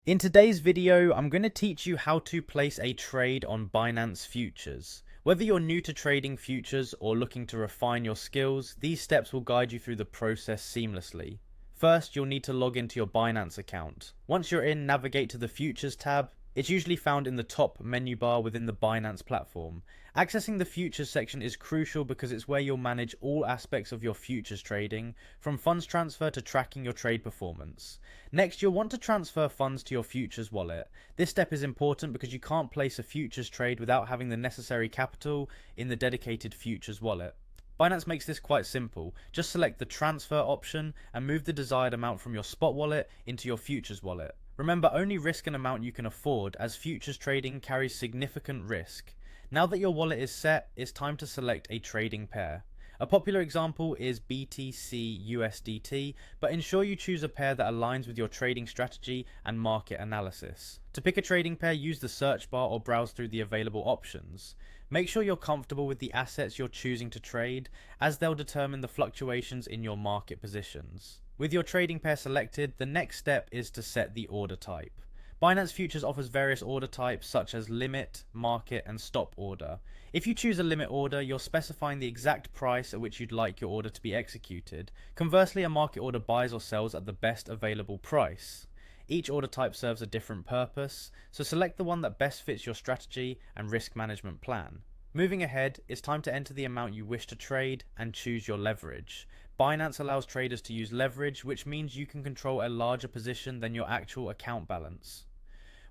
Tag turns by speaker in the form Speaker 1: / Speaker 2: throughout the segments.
Speaker 1: In today's video, I'm going to teach you how to place a trade on Binance Futures. Whether you're new to trading futures or looking to refine your skills, these steps will guide you through the process seamlessly. First, you'll need to log into your Binance account. Once you're in, navigate to the Futures tab. It's usually found in the top menu bar within the Binance platform. Accessing the Futures section is crucial because it's where you'll manage all aspects of your futures trading, from funds transfer to tracking your trade performance. Next, you'll want to transfer funds to your futures wallet. This step is important because you can't place a futures trade without having the necessary capital in the dedicated futures wallet. Binance makes this quite simple. Just select the transfer option and move the desired amount from your spot wallet into your futures wallet. Remember, only risk an amount you can afford, as futures trading carries significant risk. Now that your wallet is set, it's time to select a trading pair. A popular example is BTC USDT, but ensure you choose a pair that aligns with your trading strategy and market analysis. To pick a trading pair, use the search bar or browse through the available options. Make sure you're comfortable with the assets you're choosing to trade, as they'll determine the fluctuations in your market positions. With your trading pair selected, the next step is to set the order type. Binance Futures offers various order types such as limit, market, and stop order. If you choose a limit order, you're specifying the exact price at which you'd like your order to be executed. Conversely, a market order buys or sells at the best available price. Each order type serves a different purpose, so select the one that best fits your strategy and risk management plan. Moving ahead, it's time to enter the amount you wish to trade and choose your leverage. Binance allows traders to use leverage, which means you can control a larger position than your actual account balance.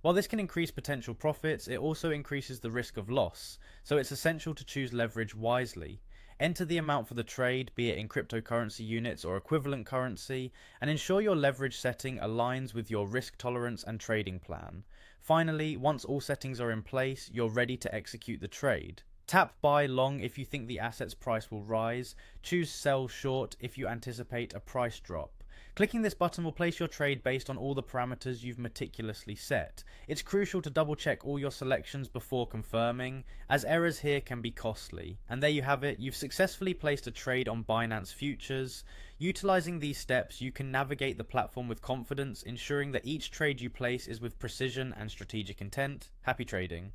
Speaker 1: While this can increase potential profits, it also increases the risk of loss, so it's essential to choose leverage wisely. Enter the amount for the trade, be it in cryptocurrency units or equivalent currency, and ensure your leverage setting aligns with your risk tolerance and trading plan. Finally, once all settings are in place, you're ready to execute the trade. Tap buy long if you think the asset's price will rise. Choose sell short if you anticipate a price drop. Clicking this button will place your trade based on all the parameters you've meticulously set. It's crucial to double check all your selections before confirming, as errors here can be costly. And there you have it, you've successfully placed a trade on Binance Futures. Utilizing these steps, you can navigate the platform with confidence, ensuring that each trade you place is with precision and strategic intent. Happy trading.